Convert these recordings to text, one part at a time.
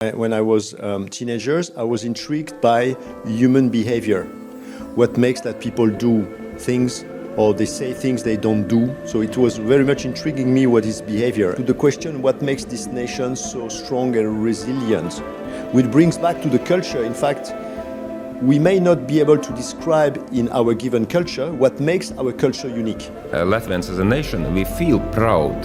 When I was teenagers, I was intrigued by human behavior. What makes that people do things or they say things they don't do. So it was very much intriguing me what is behavior. To the question, what makes this nation so strong and resilient? Which brings back to the culture. In fact, we may not be able to describe in our given culture what makes our culture unique. Latvians as a nation, we feel proud,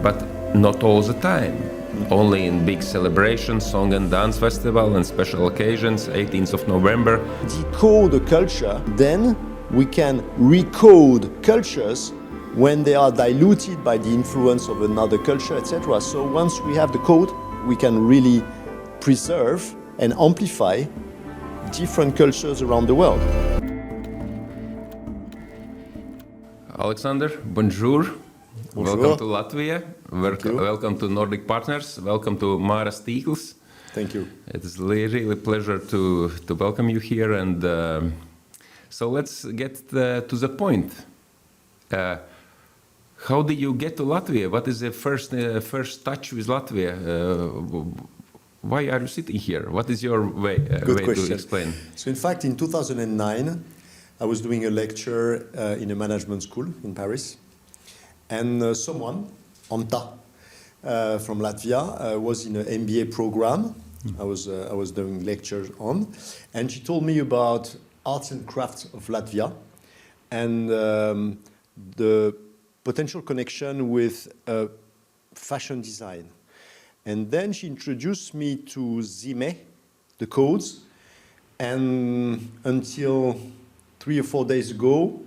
but not all the time. Only in big celebrations, song and dance festival and special occasions, 18th of November. Decode the culture, then we can recode cultures when they are diluted by the influence of another culture, etc. So once we have the code, we can really preserve and amplify different cultures around the world. Alexander, bonjour. Bonjour. Welcome to Latvia. Welcome to Nordic Partners. Welcome to Māras Tīkls. Thank you. It is really a pleasure to welcome you here. And so let's get to the point. How did you get to Latvia? What is the first touch with Latvia? Why are you sitting here? What is your way to explain? So in fact, in 2009, I was doing a lecture in a management school in Paris. And someone, Anta, from Latvia, was in an MBA program. I was doing lectures on, and she told me about arts and crafts of Latvia, and the potential connection with fashion design. And then she introduced me to Ciemos, the codes, and until 3 or 4 days ago,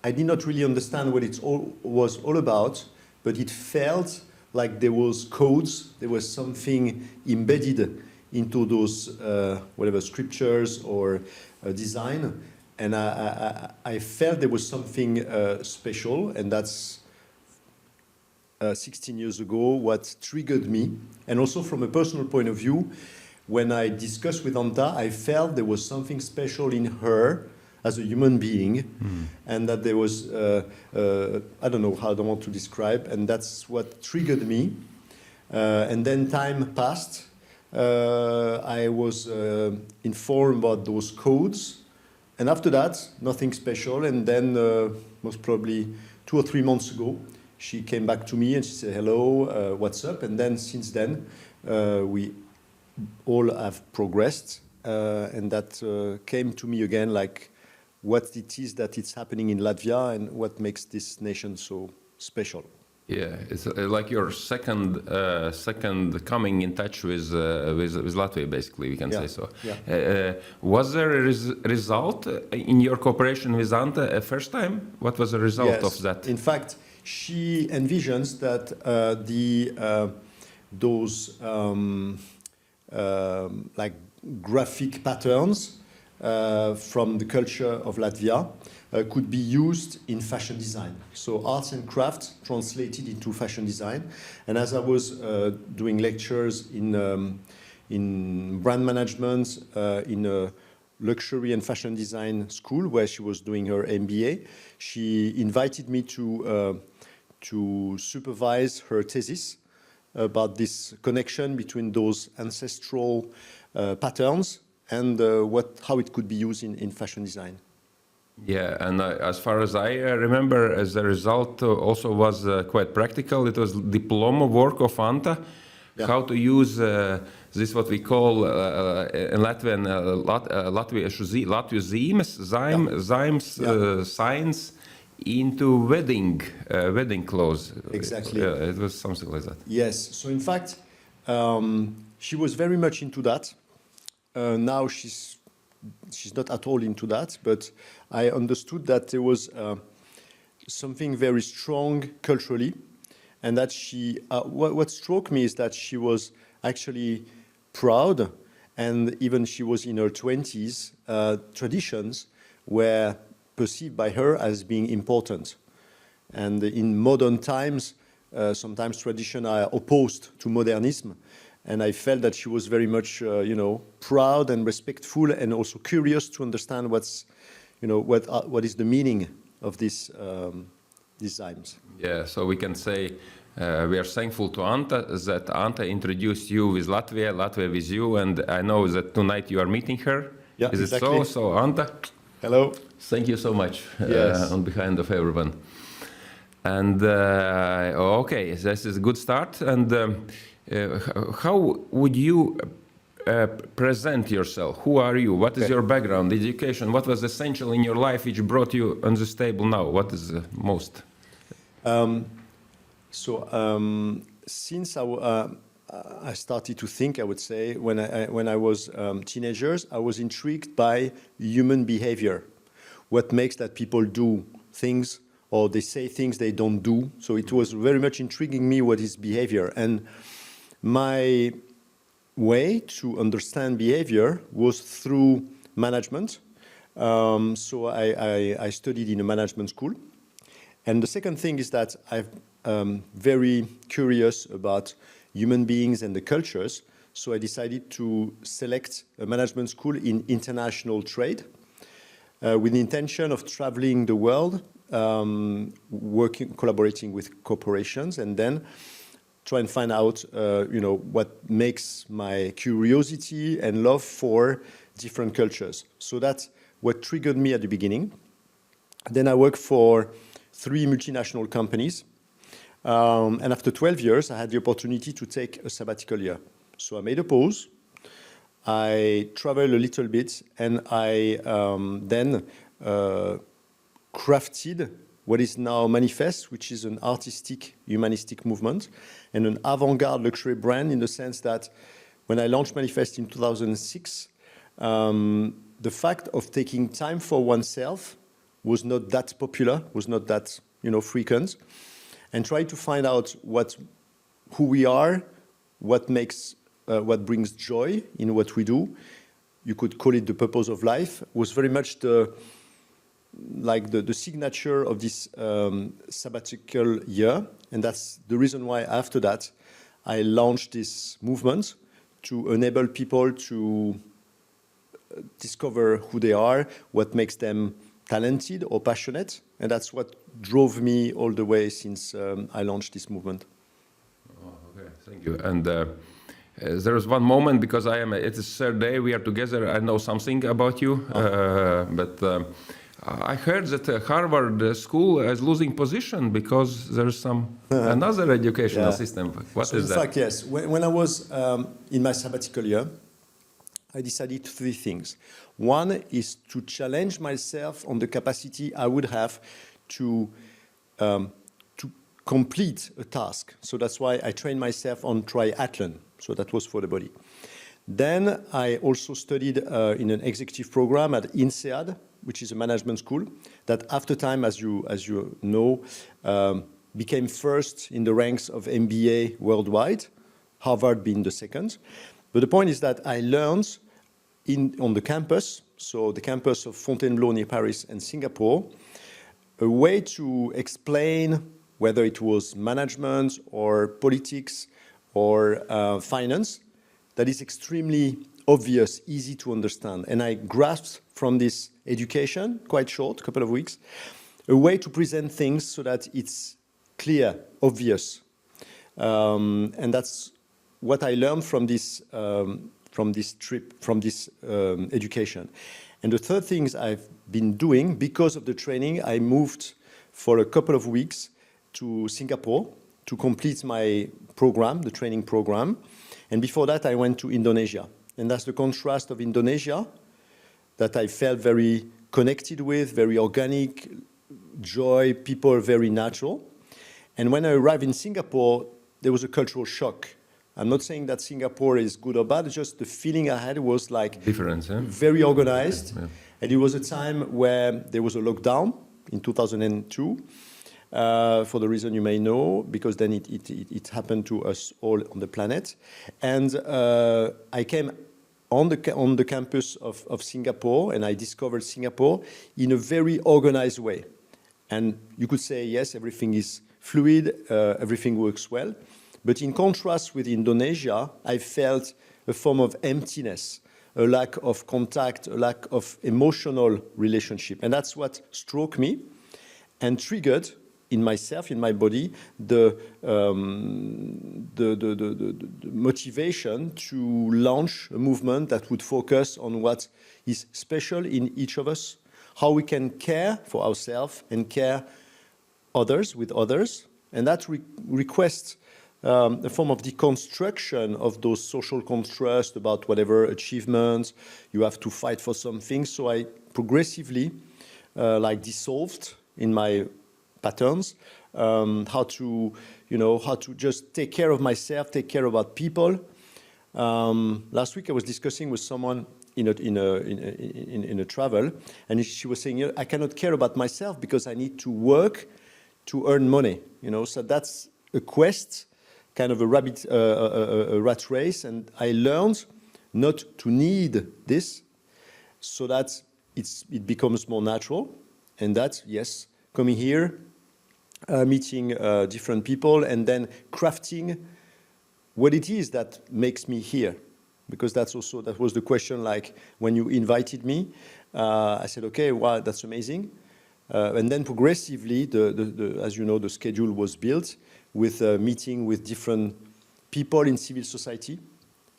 I did not really understand what it was all about, but it felt like there was codes, there was something embedded into those whatever scriptures or design, and I felt there was something special, and that's 16 years ago what triggered me. And also from a personal point of view, when I discussed with Anta, I felt there was something special in her as a human being, and that there was, I don't know how I don't want to describe, and that's what triggered me. And then time passed. I was informed about those codes, and after that, nothing special. And then, most probably 2 or 3 months ago, she came back to me and she said, hello, what's up? And then since then, we all have progressed, and that came to me again like, what it is that it's happening in Latvia and what makes this nation so special. Yeah, it's like your second coming in touch with Latvia, basically, we can say so. Yeah. Was there a result in your cooperation with Anta first time? What was the result of that? In fact, she envisions that those like graphic patterns from the culture of Latvia could be used in fashion design. So arts and crafts translated into fashion design. And as I was doing lectures in brand management, in a luxury and fashion design school where she was doing her MBA, she invited me to supervise her thesis about this connection between those ancestral patterns and how it could be used in fashion design. Yeah, and as far as I remember, as the result also was quite practical. It was diploma work of Anta, how to use this what we call in Latvian Latviešu zīmes, signs into wedding clothes. Exactly. It was something like that. Yes. So in fact, she was very much into that. Now she's not at all into that, but I understood that there was something very strong culturally, and that she. What struck me is that she was actually proud, and even she was in her 20s. Traditions were perceived by her as being important, and in modern times, sometimes traditions are opposed to modernism. And I felt that she was very much, proud and respectful, and also curious to understand what is the meaning of these designs. Yeah, so we can say We are thankful to Anta that Anta introduced you with Latvia, Latvia with you, and I know that tonight you are meeting her. Yeah, Is exactly. it so? So Anta, Hello. thank you so much Yes. on behalf of everyone. And okay, this is a good start. And how would you present yourself? Who are you? What is your background, education? What was essential in your life which brought you on this table now? What is the most? Since I started to think, I would say, when I was teenagers, I was intrigued by human behavior. What makes that people do things or they say things they don't do. So it was very much intriguing me what is behavior. And my way to understand behavior was through management. So I studied in a management school. And the second thing is that I'm very curious about human beings and the cultures. So I decided to select a management school in international trade with the intention of traveling the world, collaborating with corporations, and then try and find out, what makes my curiosity and love for different cultures. So that's what triggered me at the beginning. Then I worked for 3 multinational companies. And after 12 years, I had the opportunity to take a sabbatical year. So I made a pause. I traveled a little bit, and I then crafted what is now Manifeste, which is an artistic, humanistic movement, and an avant-garde luxury brand in the sense that when I launched Manifeste in 2006, the fact of taking time for oneself was not that popular, was not that frequent, and try to find out who we are, what brings joy in what we do. You could call it the purpose of life. Was very much the signature of this sabbatical year, and that's the reason why after that I launched this movement to enable people to discover who they are, what makes them talented or passionate, and that's what drove me all the way since I launched this movement. Oh, okay, thank you. And there was one moment, because it's the third day we are together, I know something about you, but I heard that Harvard school is losing position because there's another educational system. What is that? In fact, yes. When I was in my sabbatical year, I decided 3 things. One is to challenge myself on the capacity I would have to complete a task. So that's why I trained myself on triathlon. So that was for the body. Then I also studied in an executive program at INSEAD, which is a management school, that after time, as you know, became first in the ranks of MBA worldwide, Harvard being the second. But the point is that I learned on the campus, so the campus of Fontainebleau near Paris and Singapore, a way to explain whether it was management or politics or finance that is extremely obvious, easy to understand. And I grasped from this education, quite short, couple of weeks, a way to present things so that it's clear, obvious. And that's what I learned from this education. And the third thing I've been doing, because of the training, I moved for a couple of weeks to Singapore to complete my program, the training program. And before that, I went to Indonesia. And that's the contrast of Indonesia that I felt very connected with, very organic, joy, people very natural. And when I arrived in Singapore, there was a cultural shock. I'm not saying that Singapore is good or bad, it's just the feeling I had was like different, very organized. Yeah. And it was a time where there was a lockdown in 2002, for the reason you may know, because then it happened to us all on the planet. And I came on the campus of Singapore, and I discovered Singapore in a very organized way. And you could say, yes, everything is fluid, everything works well. But in contrast with Indonesia, I felt a form of emptiness, a lack of contact, a lack of emotional relationship. And that's what struck me and triggered in myself, in my body, the motivation to launch a movement that would focus on what is special in each of us, how we can care for ourselves and care others with others, and that requests a form of deconstruction of those social constructs about whatever achievements you have to fight for something. So I progressively dissolved in my patterns, how to just take care of myself, take care about people. Last week I was discussing with someone in a travel, and she was saying, I cannot care about myself because I need to work to earn money. So that's a quest, kind of a rat race, and I learned not to need this, so that it becomes more natural, and that, yes, coming here, meeting different people, and then crafting what it is that makes me here. Because that was the question, like when you invited me, I said, okay, wow, that's amazing. And then progressively, as you know, the schedule was built with a meeting with different people in civil society.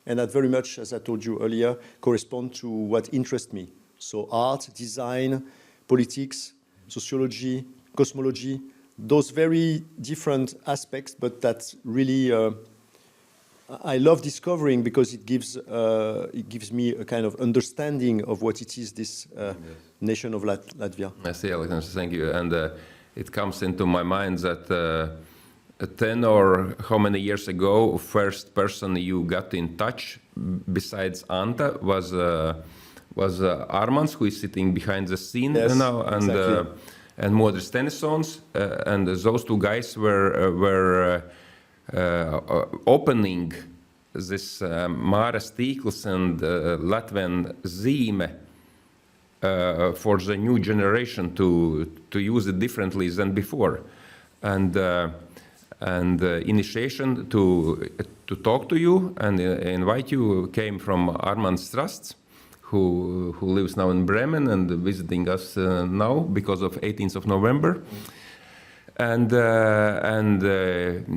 And that very much, as I told you earlier, correspond to what interests me. So art, design, politics, sociology, cosmology, those very different aspects, but that's really, I love discovering because it gives me a kind of understanding of what it is, this nation of Latvia. I see, Alexandre, thank you. And it comes into my mind that 10 or how many years ago, first person you got in touch besides Anta was Armāns, who is sitting behind the scene now, and exactly. And Modris Tenisons, and those two guys were opening this Māras tīkls and Latvian zīme for the new generation to use it differently than before, and initiation to talk to you and invite you came from Armāns Strasts, who lives now in Bremen and visiting us now because of 18th of November. And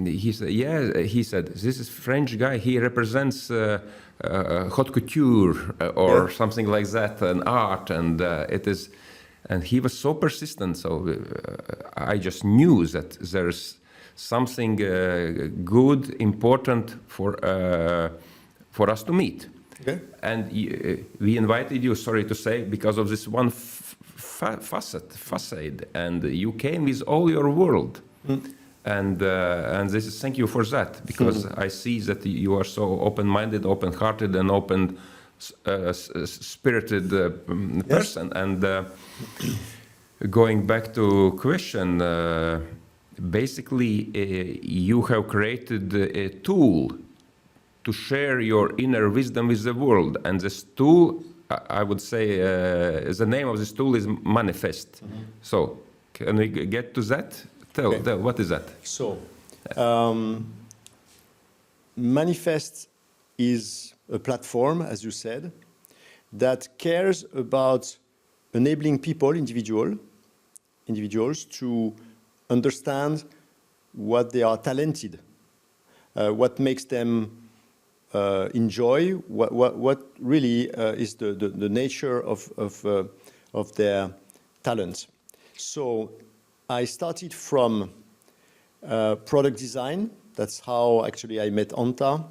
he said, this is French guy, he represents haute couture or something like that, and art, and and he was so persistent, so I just knew that there's something good, important for us to meet. Okay. And we invited you, sorry to say, because of this one facade, and you came with all your world. And this is, thank you for that, because I see that you are so open-minded, open-hearted, and open-spirited person. Yes. And going back to question, basically you have created a tool to share your inner wisdom with the world, and this tool, I would say, the name of this tool is manifeste. So, can we get to that? Tell, what is that? So, manifeste is a platform, as you said, that cares about enabling people, individuals, to understand what they are talented, what makes them enjoy, what really is the nature of their talent. So I started from product design. That's how actually I met Anta,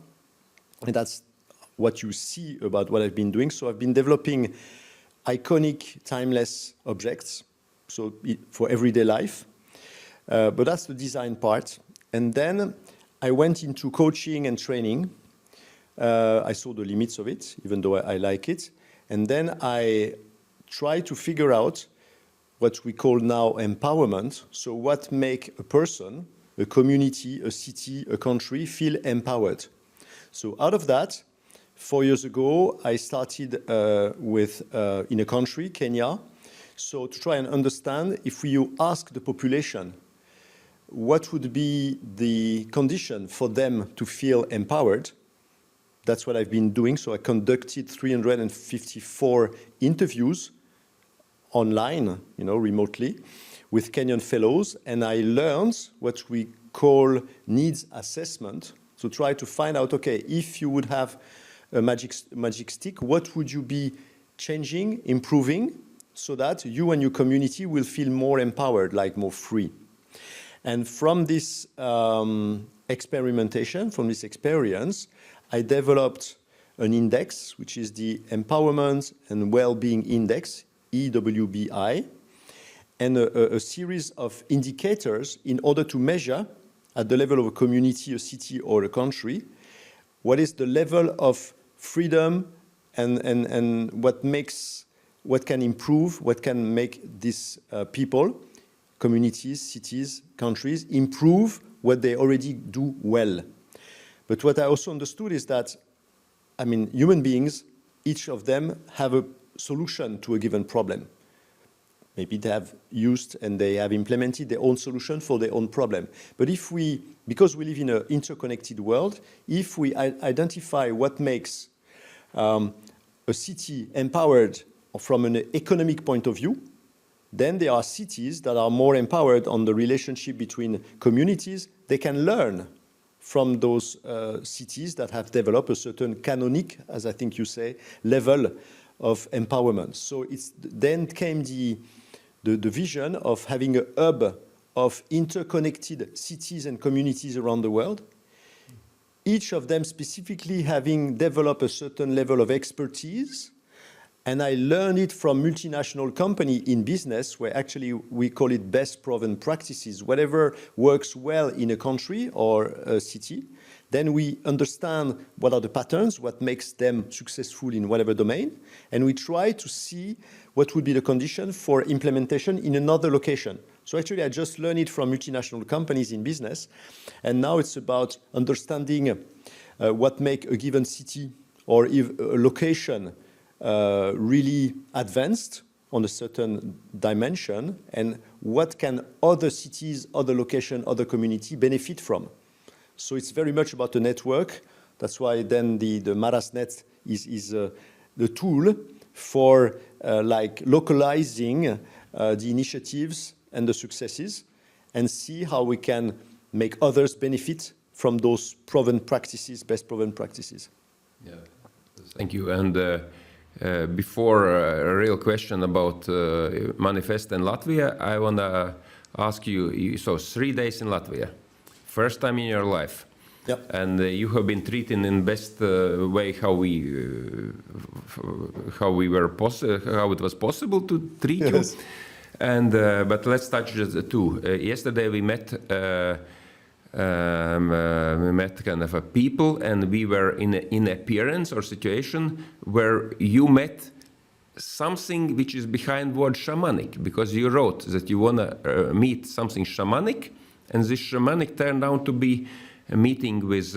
and that's what you see about what I've been doing. So I've been developing iconic, timeless objects, so for everyday life. But that's the design part. And then I went into coaching and training. I saw the limits of it, even though I like it. And then I tried to figure out what we call now empowerment. So what makes a person, a community, a city, a country feel empowered? So out of that, 4 years ago, I started in a country, Kenya, so to try and understand if you ask the population what would be the condition for them to feel empowered. That's what I've been doing. So I conducted 354 interviews online, remotely, with Kenyan fellows, and I learned what we call needs assessment, to try to find out, okay, if you would have a magic stick, what would you be changing, improving, so that you and your community will feel more empowered, like more free. And from this experimentation, from this experience, I developed an index, which is the Empowerment and Well-being Index, EWBI, and a series of indicators in order to measure, at the level of a community, a city, or a country, what is the level of freedom and what can improve, what can make these people, communities, cities, countries, improve what they already do well. But what I also understood is that, I mean, human beings, each of them have a solution to a given problem. Maybe they have used and they have implemented their own solution for their own problem. But if we, because we live in an interconnected world, if we identify what makes a city empowered from an economic point of view, then there are cities that are more empowered on the relationship between communities. They can learn from those cities that have developed a certain canonic, as I think you say, level of empowerment. So then came the vision of having a hub of interconnected cities and communities around the world, each of them specifically having developed a certain level of expertise. And I learned it from multinational company in business, where actually we call it best proven practices. Whatever works well in a country or a city, then we understand what are the patterns, what makes them successful in whatever domain, and we try to see what would be the condition for implementation in another location. So actually I just learned it from multinational companies in business, and now it's about understanding what makes a given city or if a location really advanced on a certain dimension, and what can other cities, other location, other community benefit from. So it's very much about the network. That's why then the MarasNet is the tool for like localizing the initiatives and the successes, and see how we can make others benefit from those proven practices, best proven practices. Yeah, thank you. And before a real question about manifeste in Latvia, I want to ask you, so 3 days in Latvia, first time in your life. Yep. And you have been treated in best way how it was possible to treat yes. you. And but let's touch just the two. Yesterday we met kind of a people, and we were in appearance or situation where you met something which is behind word shamanic, because you wrote that you want to meet something shamanic, and this shamanic turned out to be a meeting with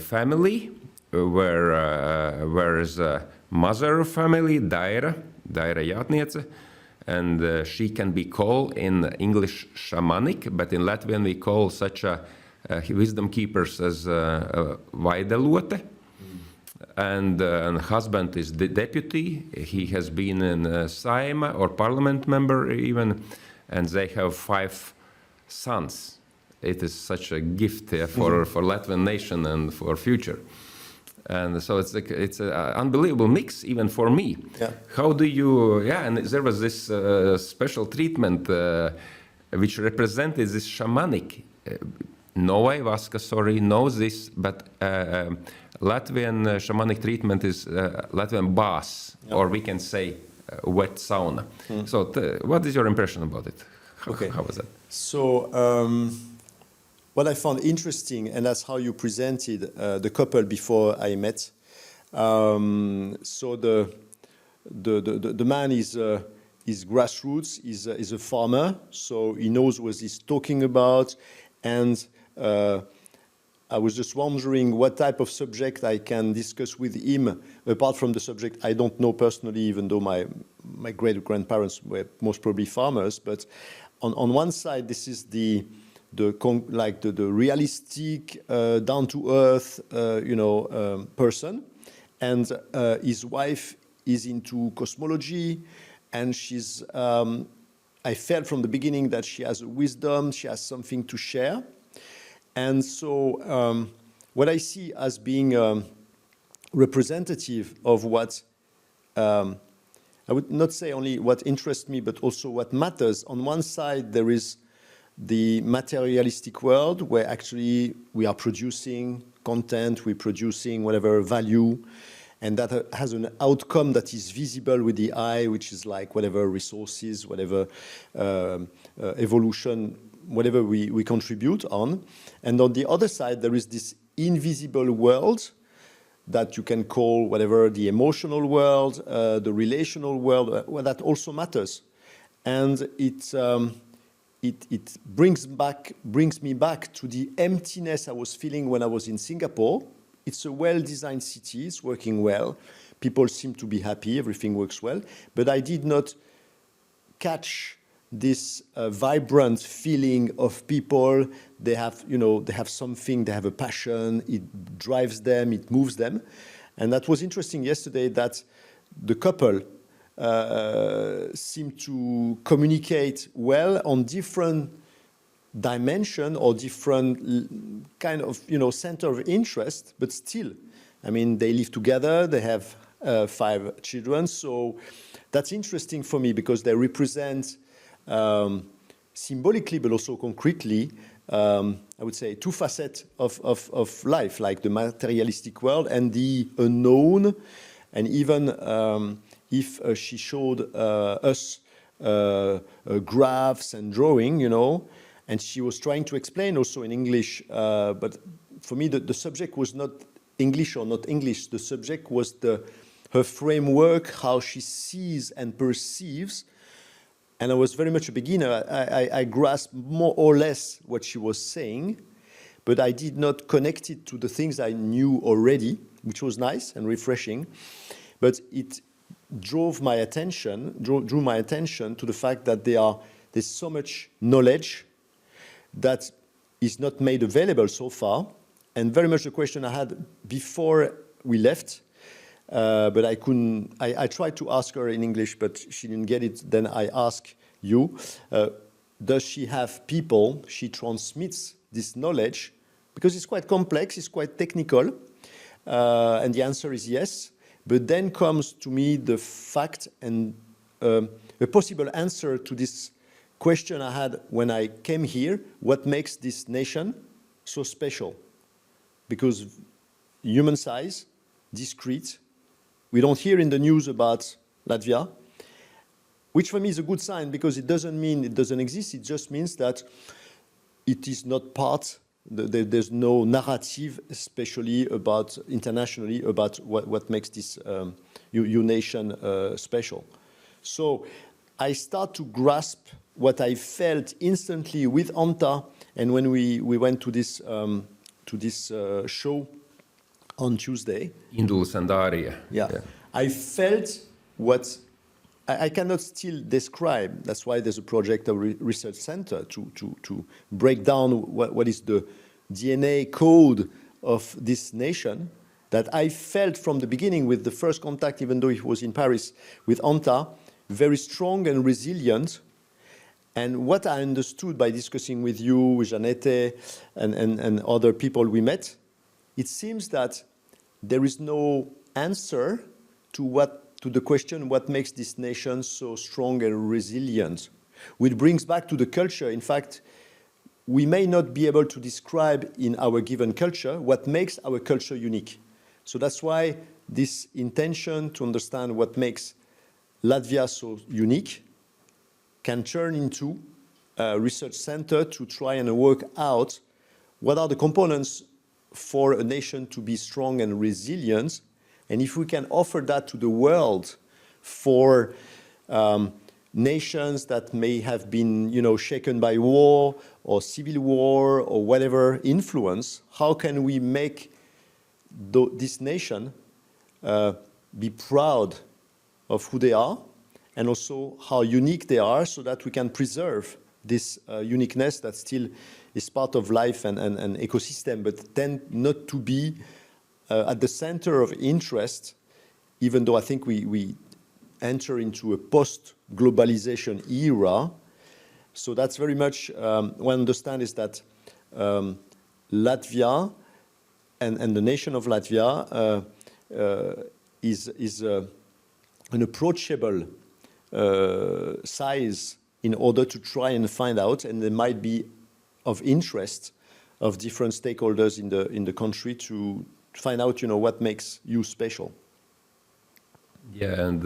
family, where is a mother family, Daira Jātniece, and she can be called in English shamanic, but in Latvian we call such a wisdom keepers as Vaidelote. And husband is the deputy. He has been in Saima or parliament member even, and they have 5 sons. It is such a gift for Latvian nation and for future. And so it's an unbelievable mix even for me. Yeah. How do you? Yeah, and there was this special treatment which represented this shamanic. Novai Vaska, knows this, but Latvian shamanic treatment is Latvian baths, yeah, or we can say wet sauna. So what is your impression about it? How was that? So what I found interesting, and that's how you presented the couple before I met. So the man is grassroots, is a farmer, so he knows what he's talking about, and I was just wondering what type of subject I can discuss with him, apart from the subject I don't know personally, even though my great-grandparents were most probably farmers. But on one side, this is the realistic, down-to-earth, person, and his wife is into cosmology and she's, I felt from the beginning that she has a wisdom, she has something to share. And so what I see as being representative of what, I would not say only what interests me, but also what matters. On one side, there is the materialistic world where actually we are producing content, we're producing whatever value, and that has an outcome that is visible with the eye, which is like whatever resources, whatever evolution, whatever we contribute on. And on the other side, there is this invisible world that you can call whatever, the emotional world, the relational world, well, that also matters. And it brings me back to the emptiness I was feeling when I was in Singapore. It's a well-designed city, it's working well. People seem to be happy, everything works well. But I did not catch this vibrant feeling of people. They have, they have something, they have a passion, it drives them, it moves them. And that was interesting yesterday that the couple seemed to communicate well on different dimension or different kind of, center of interest, but still, I mean, they live together, they have 5 children. So that's interesting for me because they represent symbolically, but also concretely, I would say 2 facets of life, like the materialistic world and the unknown. And even if she showed us graphs and drawing, and she was trying to explain also in English, but for me the subject was not English or not English. The subject was her framework, how she sees and perceives. And I was very much a beginner. I grasped more or less what she was saying, but I did not connect it to the things I knew already, which was nice and refreshing. But it drew my attention to the fact that there's so much knowledge that is not made available so far. And very much the question I had before we left, but I couldn't, I tried to ask her in English, but she didn't get it. Then I asked you, does she have people she transmits this knowledge? Because it's quite complex, it's quite technical. And the answer is yes. But then comes to me the fact and a possible answer to this question I had when I came here: what makes this nation so special? Because human size, discrete. We don't hear in the news about Latvia, which for me is a good sign because it doesn't mean it doesn't exist. It just means that it is not part. There's no narrative, especially about internationally, about what makes this nation special. So I start to grasp what I felt instantly with Anta, and when we went to this show on Tuesday. Induls and Aria. Yeah. I felt what I cannot still describe. That's why there's a project, a research center, to break down what is the DNA code of this nation that I felt from the beginning with the first contact, even though it was in Paris, with Anta, very strong and resilient. And what I understood by discussing with you, with Janette, and other people we met, it seems that there is no answer to the question, what makes this nation so strong and resilient? Which brings back to the culture. In fact, we may not be able to describe in our given culture what makes our culture unique. So that's why this intention to understand what makes Latvia so unique can turn into a research center to try and work out what are the components for a nation to be strong and resilient. And if we can offer that to the world for nations that may have been, shaken by war or civil war or whatever influence, how can we make this nation be proud of who they are and also how unique they are, so that we can preserve this uniqueness that still is part of life and ecosystem, but then not to be at the center of interest, even though I think we enter into a post-globalization era. So that's very much, what I understand is that Latvia and the nation of Latvia is an approachable size in order to try and find out, and there might be of interest of different stakeholders in the country to find out, what makes you special. Yeah, and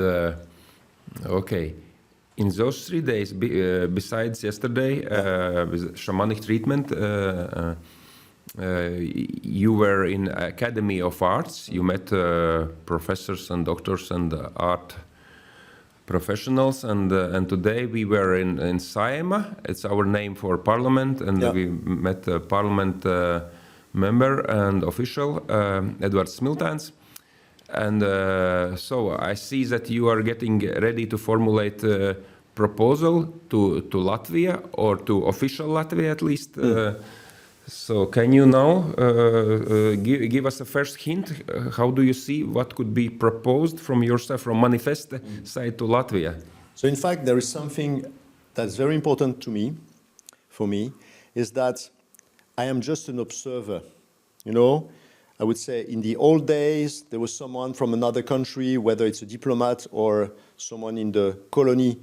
okay. In those 3 days, besides yesterday, with shamanic treatment, you were in Academy of Arts. You met professors and doctors and art professionals, and today we were in Ciemos. It's our name for parliament, and we met a parliament member and official, Edvards Smiltēns. And so I see that you are getting ready to formulate a proposal to Latvia, or to official Latvia at least. So can you now give us a first hint? How do you see what could be proposed from yourself, from manifeste side to Latvia? So in fact, there is something that's very important to me, for me, is that I am just an observer. I would say in the old days, there was someone from another country, whether it's a diplomat or someone in the colony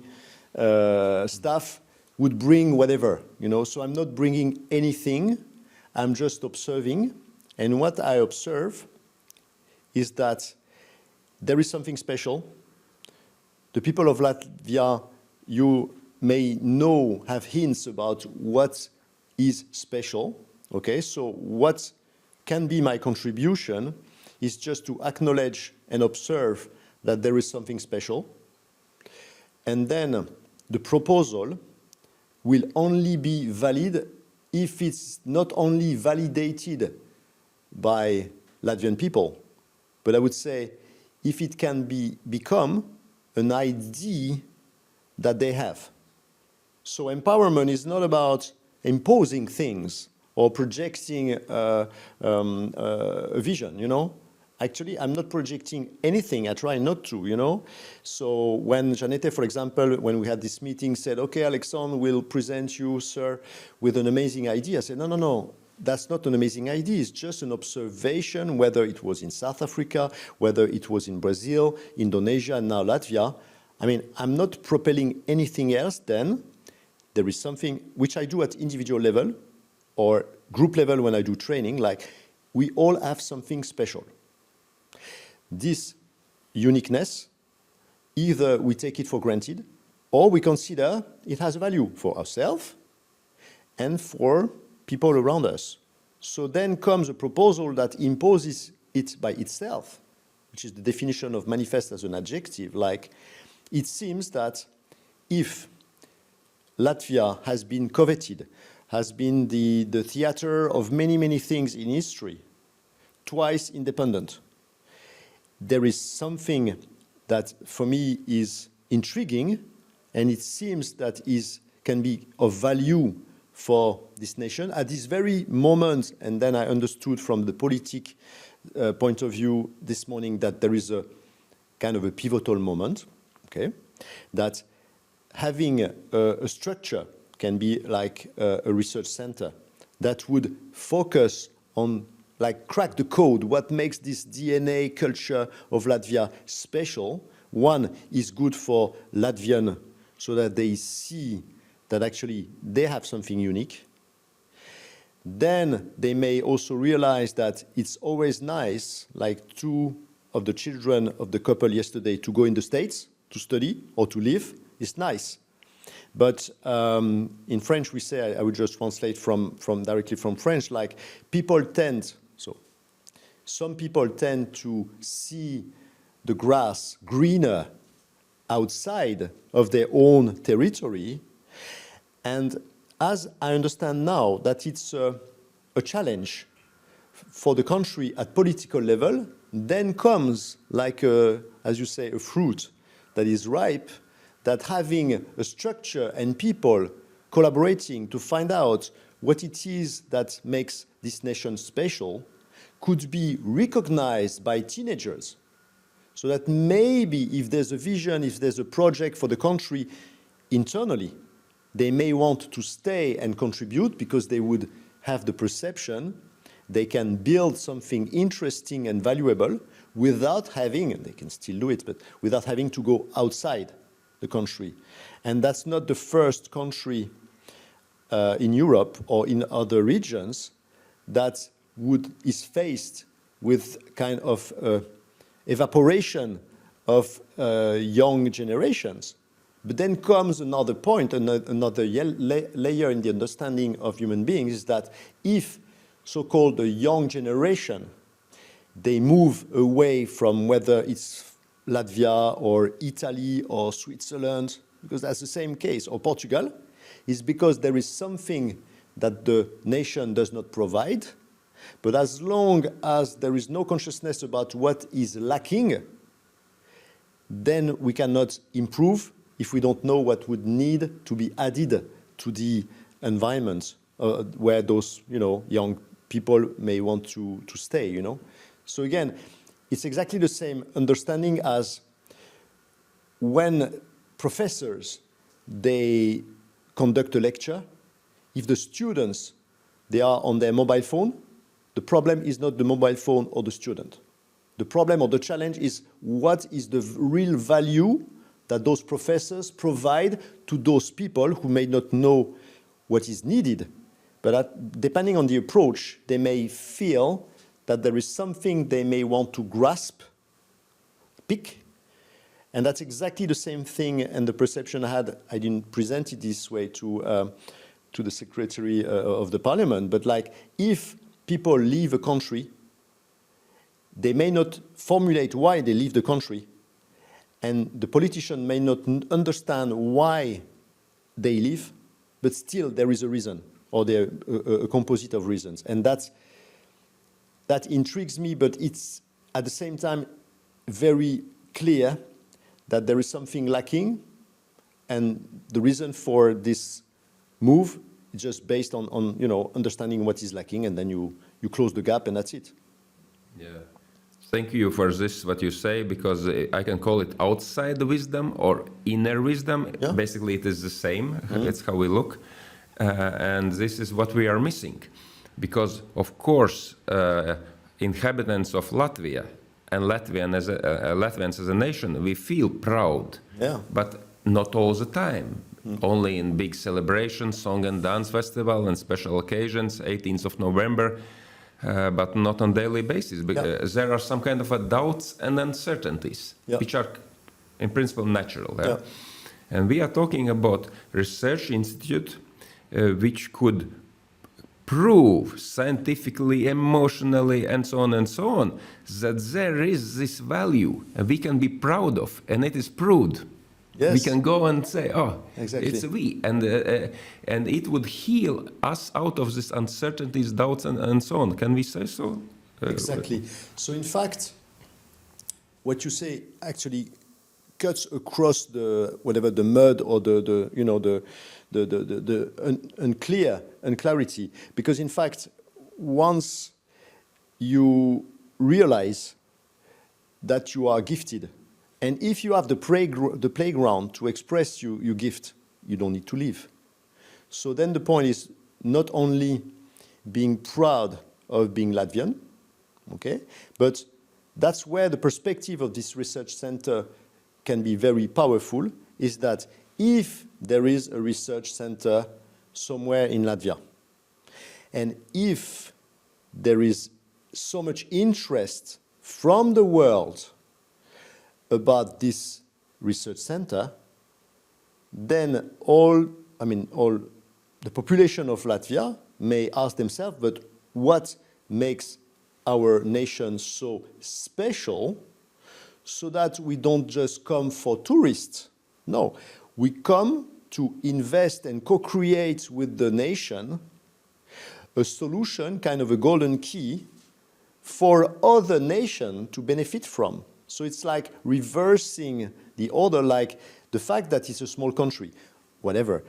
staff, would bring whatever, So I'm not bringing anything, I'm just observing. And what I observe is that there is something special. The people of Latvia, you may know, have hints about what is special. Okay, so what can be my contribution is just to acknowledge and observe that there is something special. And then the proposal will only be valid if it's not only validated by Latvian people, but I would say if it can become an idea that they have. So empowerment is not about imposing things or projecting a vision, Actually, I'm not projecting anything. I try not to, So when Janete, for example, when we had this meeting, said, okay, Alexandre will present you, sir, with an amazing idea. I said, no, that's not an amazing idea. It's just an observation, whether it was in South Africa, whether it was in Brazil, Indonesia, and now Latvia. I mean, I'm not propelling anything else then. There is something which I do at individual level or group level when I do training, like we all have something special. This uniqueness, either we take it for granted or we consider it has value for ourselves and for people around us. So then comes a proposal that imposes it by itself, which is the definition of manifeste as an adjective. Like, it seems that if Latvia has been coveted, has been the theater of many, many things in history, twice independent, there is something that for me is intriguing, and it seems that can be of value for this nation at this very moment. And then I understood from the politic point of view this morning that there is a kind of a pivotal moment, okay, that having a structure can be like a research center that would focus on, like, crack the code, what makes this DNA culture of Latvia special. One is good for Latvian, so that they see that actually they have something unique. Then they may also realize that it's always nice, like two of the children of the couple yesterday, to go in the States to study or to live. It's nice. But in French we say, I would just translate from directly from French, like some people tend to see the grass greener outside of their own territory. And as I understand now that it's a challenge for the country at political level, then comes like, as you say, a fruit that is ripe, that having a structure and people collaborating to find out what it is that makes this nation special could be recognized by teenagers. So that maybe if there's a vision, if there's a project for the country internally, they may want to stay and contribute because they would have the perception they can build something interesting and valuable without having, and they can still do it, but without having to go outside the country. And that's not the first country in Europe or in other regions that is faced with kind of evaporation of young generations. But then comes another point, another layer in the understanding of human beings, is that if so-called the young generation, they move away from whether it's Latvia or Italy or Switzerland, because that's the same case, or Portugal, is because there is something that the nation does not provide. But as long as there is no consciousness about what is lacking, then we cannot improve if we don't know what would need to be added to the environment where those, young people may want to stay, So again, it's exactly the same understanding as when professors, they conduct a lecture, if the students, they are on their mobile phone, the problem is not the mobile phone or the student. The problem or the challenge is what is the real value that those professors provide to those people who may not know what is needed. But depending on the approach, they may feel that there is something they may want to grasp, pick, and that's exactly the same thing and the perception I had. I didn't present it this way to the Secretary of the Parliament, but like if people leave a country, they may not formulate why they leave the country, and the politician may not understand why they leave, but still there is a reason, or there a composite of reasons, and that intrigues me. But it's at the same time very clear that there is something lacking, and the reason for this move is just based on understanding what is lacking, and then you close the gap, and that's it. Yeah. Thank you for this, what you say, because I can call it outside wisdom or inner wisdom. Yeah. Basically, it is the same. Mm-hmm. It's how we look. And this is what we are missing. Because, of course, inhabitants of Latvia and Latvians as a nation, we feel proud. Yeah. But not all the time. Mm-hmm. Only in big celebrations, song and dance festival and special occasions, 18th of November. But not on daily basis, because there are some kind of doubts and uncertainties, which are in principle natural. Yeah? And we are talking about research institute which could prove scientifically, emotionally, and so on, that there is this value and we can be proud of, and it is proved. Yes. We can go and say, oh, exactly. It's we. And it would heal us out of these uncertainties, doubts, and so on. Can we say so? Exactly. So in fact, what you say actually cuts across the mud or the unclarity. Because in fact, once you realize that you are gifted, and if you have the playground to express your gift, you don't need to leave. So then the point is not only being proud of being Latvian, okay, but that's where the perspective of this research center can be very powerful, is that if there is a research center somewhere in Latvia, and if there is so much interest from the world about this research center, then all the population of Latvia may ask themselves, but what makes our nation so special, so that we don't just come for tourists? No, we come to invest and co-create with the nation a solution, kind of a golden key, for other nations to benefit from. So it's like reversing the order, like the fact that it's a small country, whatever,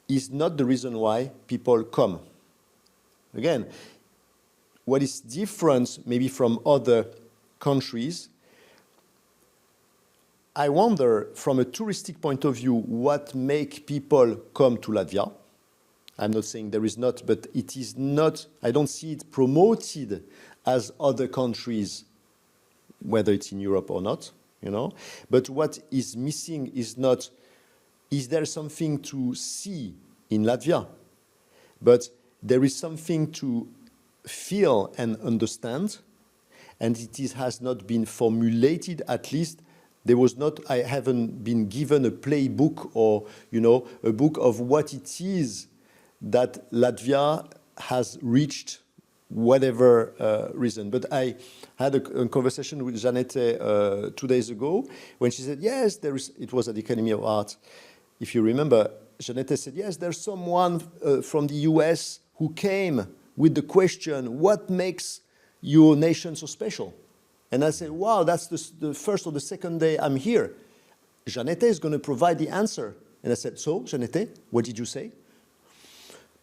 is not the reason why people come. Again, what is different maybe from other countries I wonder, from a touristic point of view, what make people come to Latvia. I'm not saying there is not, but it is not, I don't see it promoted as other countries, whether it's in Europe or not, you know. But what is missing is not, is there something to see in Latvia? But there is something to feel and understand, and has not been formulated, at least there was not, I haven't been given a playbook or, you know, a book of what it is that Latvia has reached, whatever reason. But I had a conversation with Janette 2 days ago when she said, yes, there is, it was at the Academy of Art. If you remember, Janette said, yes, there's someone from the US who came with the question, what makes your nation so special? And I said, wow, that's the first or the second day I'm here. Janette is going to provide the answer. And I said, so, Janette, what did you say?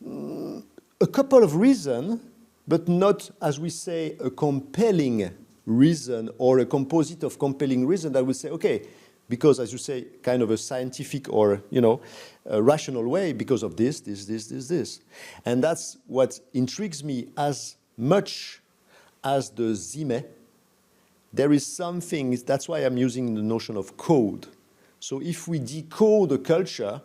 A couple of reasons, but not, as we say, a compelling reason or a composite of compelling reasons that would say, okay, because, as you say, kind of a scientific or, you know, a rational way, because of this. And that's what intrigues me as much as the Zime. There is something, that's why I'm using the notion of code. So if we decode a culture,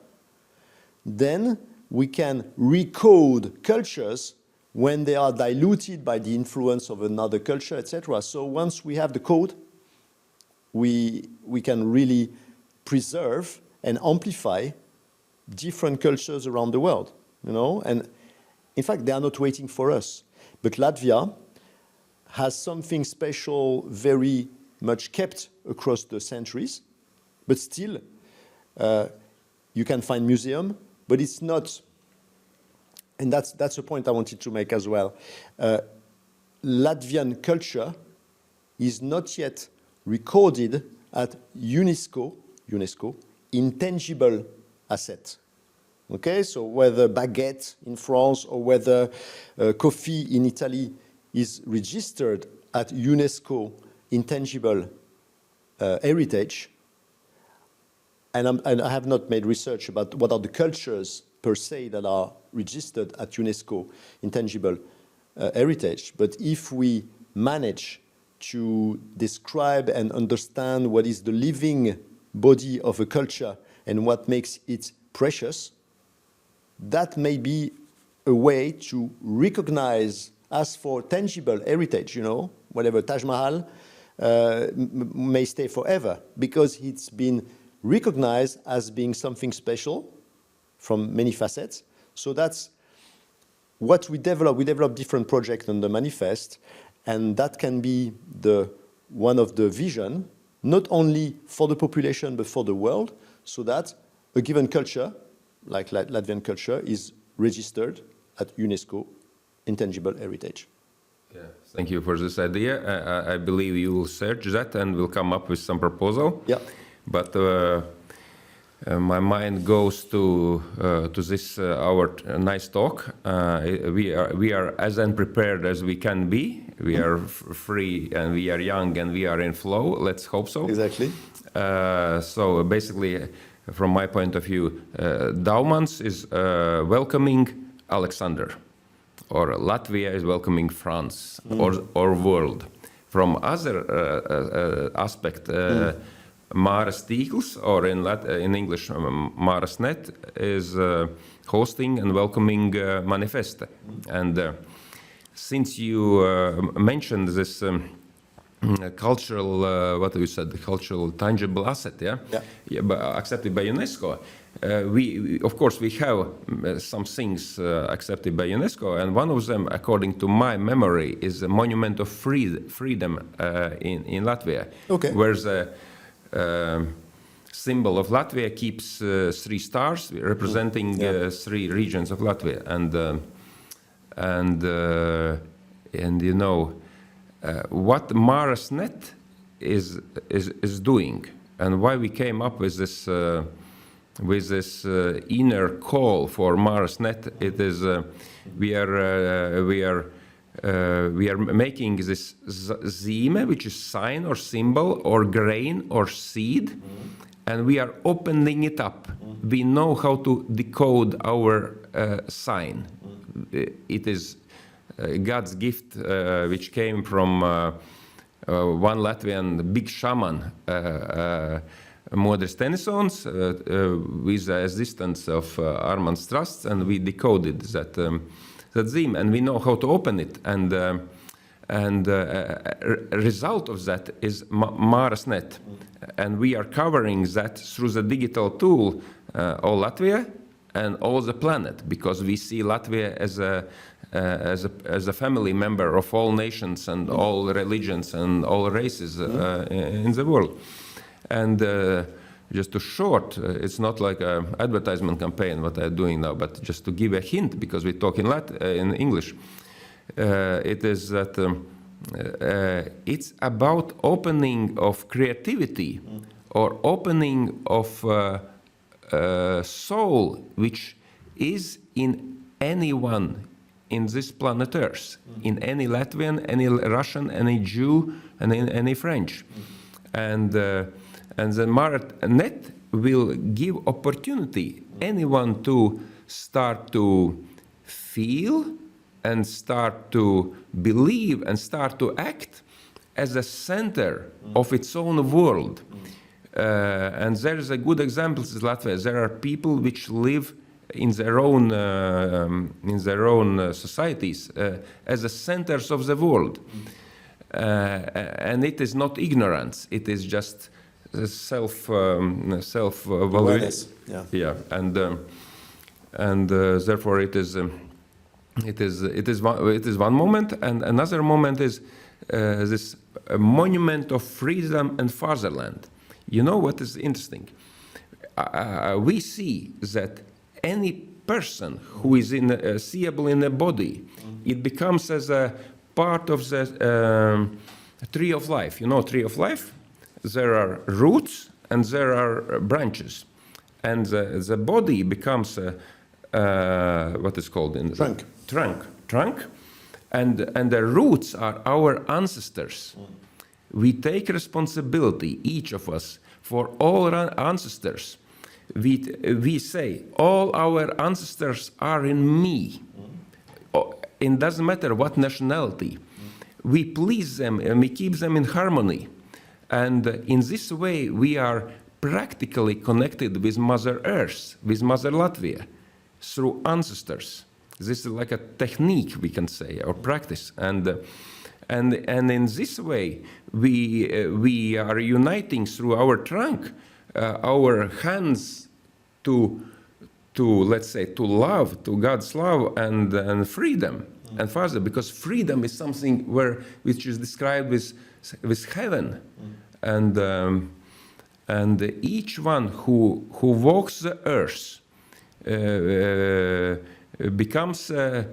then we can recode cultures when they are diluted by the influence of another culture, etc. So once we have the code, we can really preserve and amplify different cultures around the world, you know. And in fact, they are not waiting for us. But Latvia has something special, very much kept across the centuries, but still, you can find museum, but it's not, and that's a point I wanted to make as well. Latvian culture is not yet recorded at UNESCO intangible asset. Okay, so whether baguette in France or whether coffee in Italy is registered at UNESCO intangible heritage, and I have not made research about what are the cultures per se that are registered at UNESCO intangible heritage, but if we manage to describe and understand what is the living body of a culture and what makes it precious, that may be a way to recognize as for tangible heritage, you know, whatever Taj Mahal may stay forever because it's been recognized as being something special from many facets. So that's what we develop. We develop different projects on the manifeste, and that can be one of the vision, not only for the population but for the world, so that a given culture, like Latvian culture, is registered at UNESCO intangible heritage. Yeah, thank you for this idea. I believe you will search that and will come up with some proposal. Yeah. But my mind goes to this our nice talk. We are as unprepared as we can be. We are free and we are young and we are in flow. Let's hope so. Exactly. So basically, from my point of view, Daumants is welcoming Alexander, or Latvia is welcoming France, or world. From other aspect, Māras tīkls, or in English, Māras net, is hosting and welcoming manifeste. And since you mentioned this cultural, what you said, the cultural tangible asset, yeah, but accepted by UNESCO. We of course, we have some things accepted by UNESCO, and one of them, according to my memory, is a monument of freedom in Latvia, where the symbol of Latvia keeps 3 stars representing 3 regions of Latvia, and you know what Māras net is doing, and why we came up with this inner call for Māras net. It is we are we are making this zīme, which is sign or symbol or grain or seed, and we are opening it up. We know how to decode our sign. It is God's gift, which came from one Latvian big shaman, Modris Tenisons, with the assistance of Armands Trusts, and we decoded that zīme, and we know how to open it. And result of that is Māras net, and we are covering that through the digital tool, all Latvia and all the planet, because we see Latvia as a family member of all nations and all religions and all races in the world. And just to short, it's not like an advertisement campaign what I'm doing now, but just to give a hint, because we talk in English, it is that it's about opening of creativity or opening of soul, which is in anyone in this planet Earth, in any Latvian, any Russian, any Jew, and any French. And the Māras net will give opportunity anyone to start to feel and start to believe and start to act as a center of its own world. And there is a good example in Latvia. There are people which live in their own societies as the centers of the world. And it is not ignorance, it is just self-awareness. Yeah. And therefore it is one moment, and another moment is this monument of freedom and fatherland. You know what is interesting? We see that any person who is seeable in a body, it becomes as a part of the tree of life. You know, tree of life? There are roots and there are branches, and the body becomes what is called in trunk, and the roots are our ancestors. We take responsibility, each of us, for all our ancestors. We say all our ancestors are in me. It doesn't matter what nationality. We please them and we keep them in harmony. And in this way, we are practically connected with Mother Earth, with Mother Latvia, through ancestors. This is like a technique, we can say, or practice. And in this way, we are uniting through our trunk, our hands to let's say, to love, to God's love and freedom and Father, because freedom is something which is described with heaven, and each one who walks the earth becomes a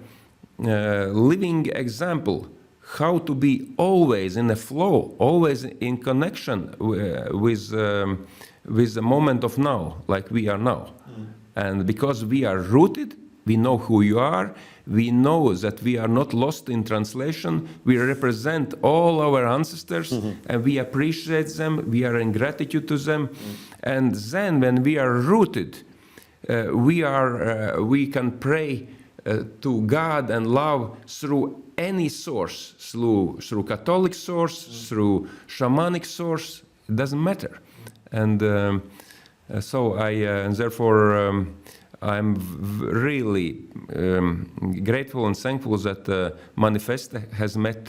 living example how to be always in a flow, always in connection with the moment of now, like we are now. And because we are rooted, we know who you are, we know that we are not lost in translation, we represent all our ancestors, and we appreciate them, we are in gratitude to them. And then when we are rooted, we can pray to God and love through any source, through Catholic source, through shamanic source, it doesn't matter. And so therefore I'm really grateful and thankful that Manifeste has met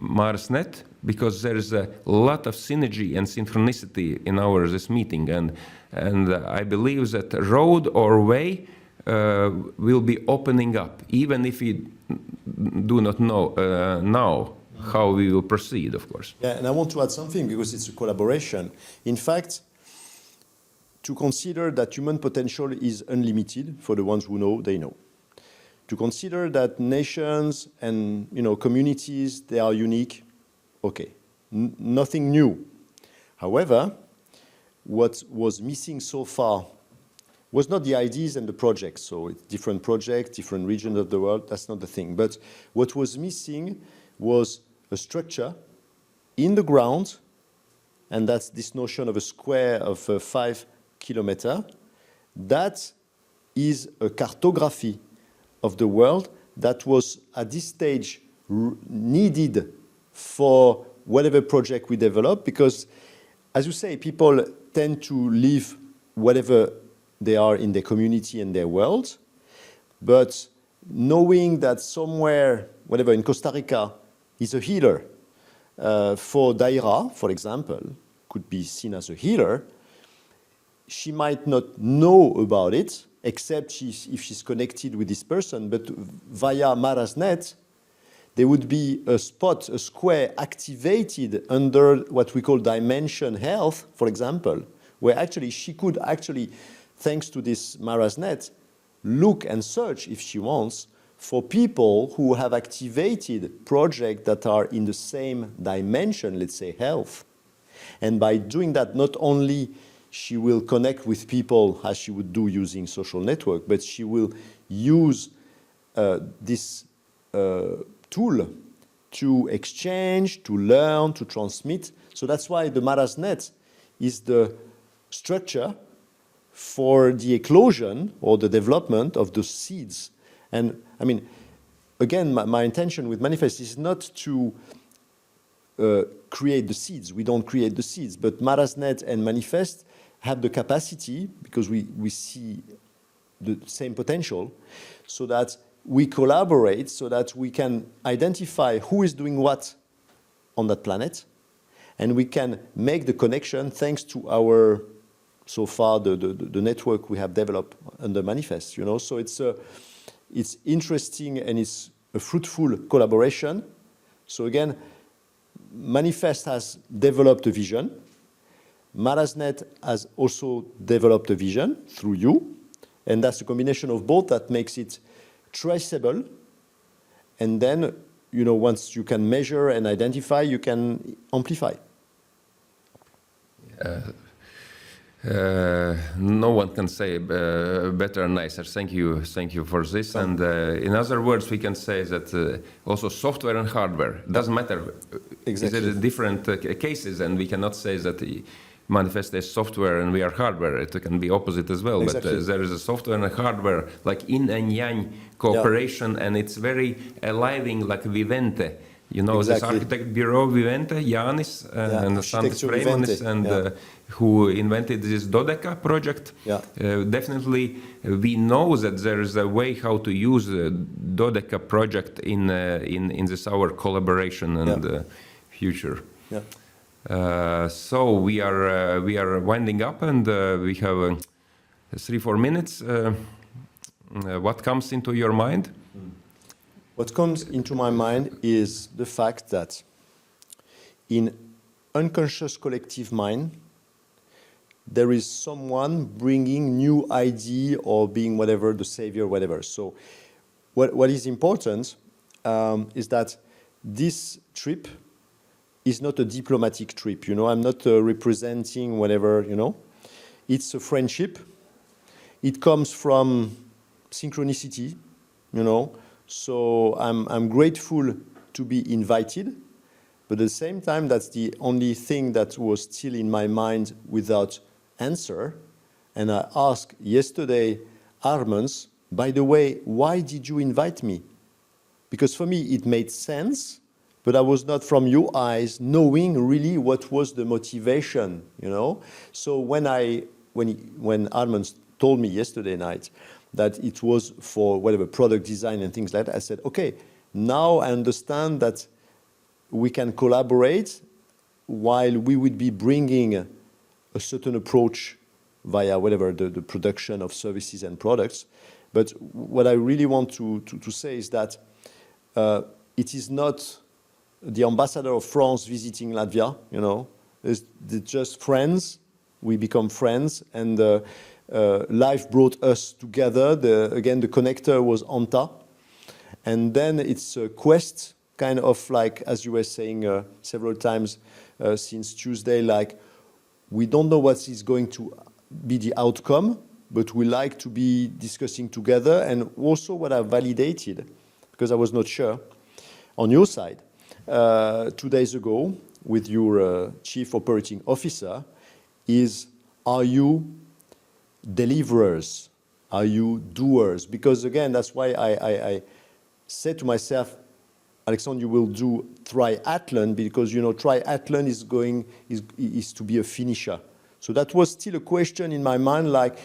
Māras net, because there is a lot of synergy and synchronicity in this meeting, and I believe that road or way will be opening up, even if we do not know now how we will proceed, of course. Yeah, and I want to add something, because it's a collaboration. In fact, to consider that human potential is unlimited, for the ones who know, they know. To consider that nations and communities, they are unique, okay, nothing new. However, what was missing so far was not the ideas and the projects. So it's different projects, different regions of the world. That's not the thing. But what was missing was a structure in the ground, and that's this notion of a square of 5 kilometers. That is a cartography of the world that was at this stage needed for whatever project we develop, because, as you say, people tend to live whatever they are in their community and their world, but knowing that somewhere, whatever, in Costa Rica, is a healer, for Daira, for example, could be seen as a healer, she might not know about it, except if she's connected with this person, but via Marasnet, there would be a spot, a square activated under what we call dimension health, for example, where actually she could actually, thanks to this Marasnet, look and search, if she wants, for people who have activated projects that are in the same dimension, let's say health. And by doing that, not only she will connect with people as she would do using social network, but she will use this tool to exchange, to learn, to transmit. So that's why the Marasnet is the structure for the eclosion or the development of the seeds. And I mean, again, my intention with Manifest is not to create the seeds. We don't create the seeds, but Marasnet and Manifest have the capacity, because we see the same potential, so that we collaborate, so that we can identify who is doing what on that planet, and we can make the connection thanks to our, so far, the network we have developed under Manifest, you know. So it's interesting and it's a fruitful collaboration. So again, Manifest has developed a vision. Marasnet has also developed a vision through you, and that's a combination of both that makes it traceable. And then, you know, once you can measure and identify, you can amplify. No one can say better and nicer. Thank you for this. And in other words, we can say that also software and hardware doesn't matter. Exactly. There are different cases, and we cannot say that Manifest is software and we are hardware. It can be opposite as well. Exactly. But there is a software and hardware, like yin and yang cooperation, yeah. And it's very living, like Vivente. You know, exactly. This architect bureau Vivente, Jānis, and Sandis Freimanis, and who invented this Dodeca project. Yeah. Definitely, we know that there is a way how to use the Dodeca project in this our collaboration and future. Yeah. So we are winding up, and we have 3-4 minutes. What comes into your mind? What comes into my mind is the fact that in unconscious collective mind, there is someone bringing new idea or being whatever, the savior, whatever. So what is important is that this trip is not a diplomatic trip. You know, I'm not representing whatever, you know. It's a friendship. It comes from synchronicity, you know. So I'm grateful to be invited, but at the same time, that's the only thing that was still in my mind without answer. And I asked yesterday, Armand, by the way, why did you invite me? Because for me, it made sense, but I was not from your eyes knowing really what was the motivation, you know? So when Armand told me yesterday night that it was for whatever product design and things like that, I said, okay, now I understand that we can collaborate while we would be bringing a certain approach via whatever the production of services and products. But what I really want to say is that it is not the ambassador of France visiting Latvia, you know, it's just friends. We become friends, and life brought us together. Again, the connector was Anta. And then it's a quest, kind of like, as you were saying several times since Tuesday, like, we don't know what is going to be the outcome, but we like to be discussing together. And also what I validated, because I was not sure, on your side, 2 days ago with your chief operating officer, is are you deliverers? Are you doers? Because again, that's why I said to myself, Alexandre, you will do triathlon, because triathlon is to be a finisher. So that was still a question in my mind, like,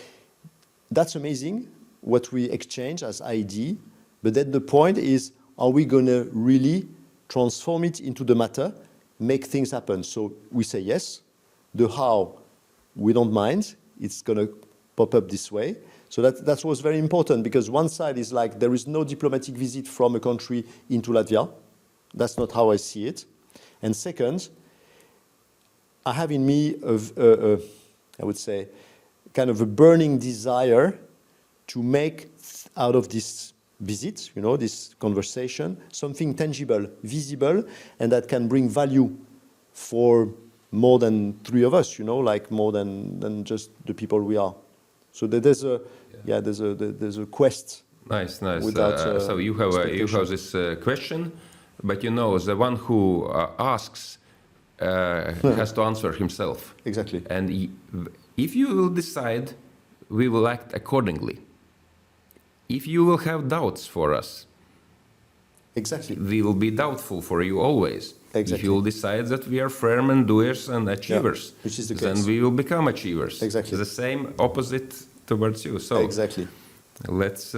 that's amazing what we exchange as ID, but then the point is, are we going to really transform it into the matter, make things happen? So we say yes. The how, we don't mind. It's going to pop up this way. So that was very important, because one side is like there is no diplomatic visit from a country into Latvia. That's not how I see it. And second, I have in me, I would say, kind of a burning desire to make out of this visit, this conversation, something tangible, visible, and that can bring value for more than three of us, like more than just the people we are. So there's a quest. Nice. So you have this question, but the one who asks has to answer himself. Exactly. And if you will decide, we will act accordingly. If you will have doubts for us, exactly, we will be doubtful for you always. Exactly. If you will decide that we are firm and doers and achievers, which is the case, then we will become achievers. Exactly. The same opposite towards you. So exactly. Let's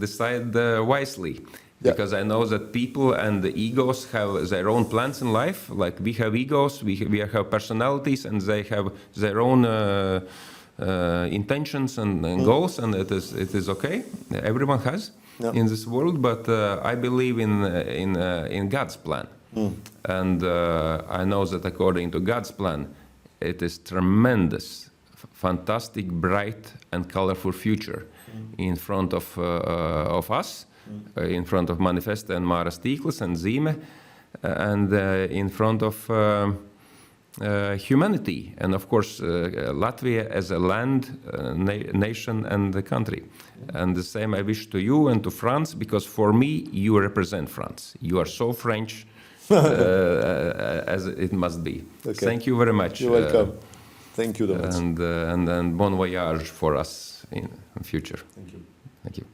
decide wisely. Because I know that people and the egos have their own plans in life. Like we have egos, we have personalities, and they have their own intentions and goals, and it is okay. Everyone has in this world, but I believe in God's plan, and I know that according to God's plan, it is tremendous, fantastic, bright, and colorful future in front of us. In front of Manifeste and Māras tīkls and Zīme, and in front of humanity, and of course Latvia as a land, nation, and the country. And the same I wish to you and to France, because for me you represent France. You are so French as it must be. Okay. Thank you very much. You're welcome. Thank you, Daumanta. And bon voyage for us in future. Thank you. Thank you.